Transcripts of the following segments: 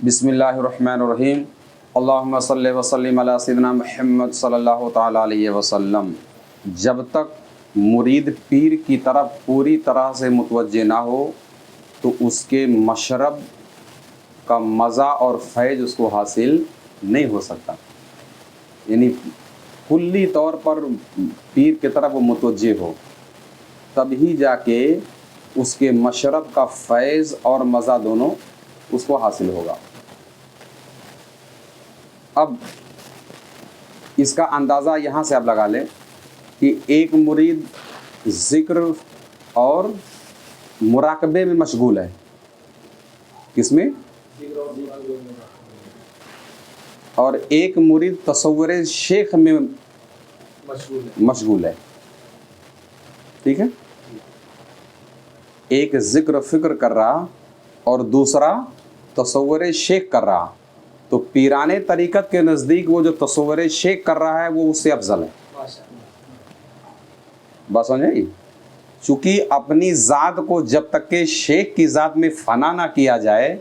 بسم اللہ الرحمن الرحیم اللہم صلی وسلم علی سیدنا محمد صلی اللہ تعالیٰ علیہ وسلم۔ جب تک مرید پیر کی طرف پوری طرح سے متوجہ نہ ہو تو اس کے مشرب کا مزہ اور فیض اس کو حاصل نہیں ہو سکتا، یعنی کلی طور پر پیر کی طرف وہ متوجہ ہو تب ہی جا کے اس کے مشرب کا فیض اور مزہ دونوں اس کو حاصل ہوگا۔ اب اس کا اندازہ یہاں سے آپ لگا لیں کہ ایک مرید ذکر اور مراقبے میں مشغول ہے، کس میں؟ اور ایک مرید تصور شیخ میں مشغول ہے، ٹھیک ہے؟ ایک ذکر فکر کر رہا اور دوسرا تصور شیخ کر رہا، تو پیرانے طریقت کے نزدیک وہ جو تصور شیخ کر رہا ہے وہ اس سے افضل ہے۔ بات سمجھیں؟ چونکہ اپنی ذات کو جب تک کہ شیخ کی ذات میں فنا نہ کیا جائے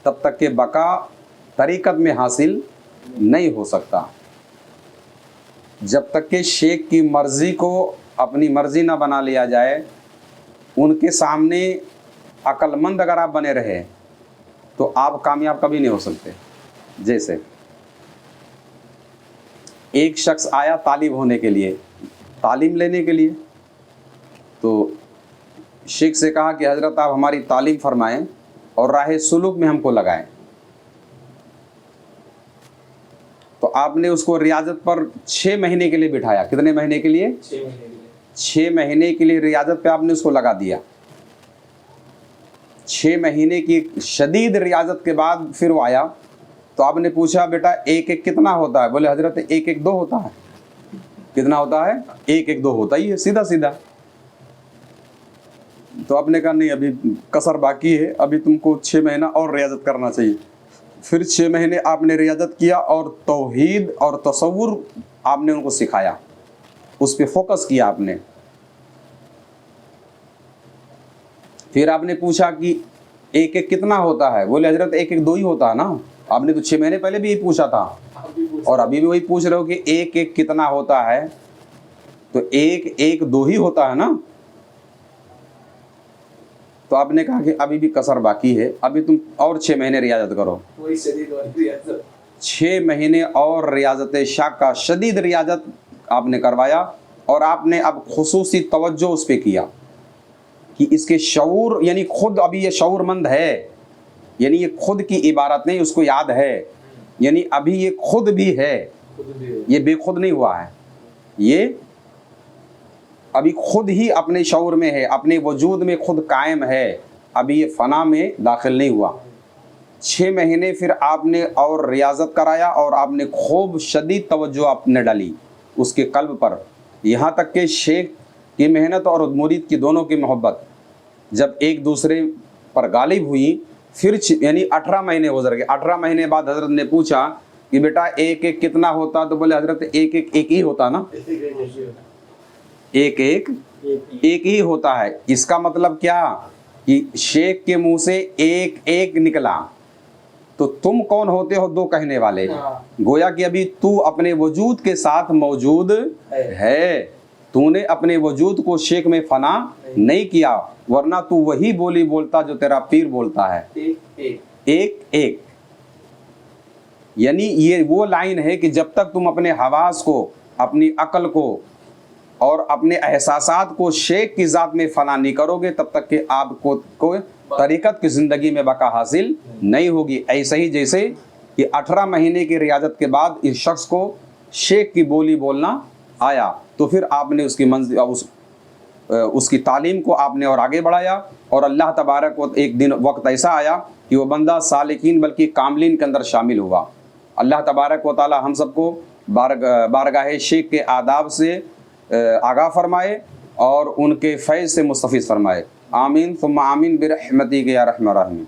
تب تک کہ بقا طریقت میں حاصل نہیں ہو سکتا۔ جب تک کہ شیخ کی مرضی کو اپنی مرضی نہ بنا لیا جائے، ان کے سامنے عقل مند اگر آپ بنے رہے تو آپ کامیاب کبھی نہیں ہو سکتے۔ جیسے ایک شخص آیا طالب ہونے کے لیے، تعلیم لینے کے لیے، تو شیخ سے کہا کہ حضرت آپ ہماری تعلیم فرمائیں اور راہ سلوک میں ہم کو لگائیں۔ تو آپ نے اس کو ریاضت پر 6 مہینے کے لیے بٹھایا۔ کتنے مہینے کے لیے؟ 6 مہینے کے لیے ریاضت پہ آپ نے اس کو لگا دیا۔ 6 مہینے کی شدید ریاضت کے بعد پھر وہ آیا تو آپ نے پوچھا بیٹا 1 1 کتنا ہوتا ہے؟ بولے حضرت 1 1 2 ہوتا ہے۔ کتنا ہوتا ہے؟ 1 1 2 ہوتا ہی ہے، سیدھا سیدھا۔ تو آپ نے کہا نہیں، ابھی کسر باقی ہے، ابھی تم کو 6 مہینہ اور ریاضت کرنا چاہیے۔ پھر 6 مہینے آپ نے ریاضت کیا اور توحید اور تصور آپ نے ان کو سکھایا، اس پہ فوکس کیا آپ نے۔ پھر آپ نے پوچھا کہ 1 1 کتنا ہوتا ہے؟ بولے حضرت 1 1 2 ہی ہوتا ہے نا۔ آپ نے تو 6 مہینے پہلے بھی یہی پوچھا تھا اور ابھی بھی وہی پوچھ رہے ہو کہ 1 1 کتنا ہوتا ہے؟ تو 1 1 2 ہی ہوتا ہے نا۔ تو آپ نے کہا کہ ابھی بھی کسر باقی ہے، ابھی تم اور 6 مہینے ریاضت کرو۔ 6 مہینے اور ریاضت شاق کا شدید ریاضت آپ نے کروایا اور آپ نے اب خصوصی توجہ اس پہ کیا کہ اس کے شعور، یعنی خود ابھی یہ شعور مند ہے، یعنی یہ خود کی عبارت نہیں، اس کو یاد ہے، یعنی ابھی یہ خود بھی ہے، یہ بے خود نہیں ہوا ہے، یہ ابھی خود ہی اپنے شعور میں ہے، اپنے وجود میں خود قائم ہے، ابھی یہ فنا میں داخل نہیں ہوا۔ 6 مہینے پھر آپ نے اور ریاضت کرایا اور آپ نے خوب شدید توجہ آپ نے ڈالی اس کے قلب پر، یہاں تک کہ شیخ کی محنت اور مرید کی دونوں کی محبت جب ایک دوسرے پر غالب ہوئی، پھر یعنی 18 مہینے گزر گئے۔ 18 مہینے بعد حضرت نے پوچھا کہ بیٹا 1 1 کتنا ہوتا؟ تو بولے حضرت 1 1 1 ہی ہوتا نا، 1 1 1 ہی ہوتا ہے۔ اس کا مطلب کیا کہ شیخ کے منہ سے 1 1 نکلا، تو تم کون ہوتے ہو 2 کہنے والے؟ گویا کہ ابھی تو اپنے وجود کے ساتھ موجود ہے، تو نے اپنے وجود کو شیخ میں فنا نہیں کیا، ورنہ تو وہی بولی بولتا جو تیرا پیر بولتا ہے، 1 1۔ یعنی یہ وہ لائن ہے کہ جب تک تم اپنے حواس کو، اپنی عقل کو اور اپنے احساسات کو شیخ کی ذات میں فنا نہیں کرو گے تب تک کہ آپ کو طریقت کی زندگی میں بقا حاصل نہیں ہوگی۔ ایسے ہی جیسے کہ 18 مہینے کی ریاضت کے بعد اس شخص کو شیخ کی بولی بولنا آیا تو پھر آپ نے اس کی منزل، اس کی تعلیم کو آپ نے اور آگے بڑھایا، اور اللہ تبارک و ایک دن وقت ایسا آیا کہ وہ بندہ سالکین بلکہ کاملین کے اندر شامل ہوا۔ اللہ تبارک و تعالی ہم سب کو بارگاہ شیخ کے آداب سے آگاہ فرمائے اور ان کے فیض سے مستفیض فرمائے۔ آمین ثم آمین برحمتک یا ارحم الراحمین۔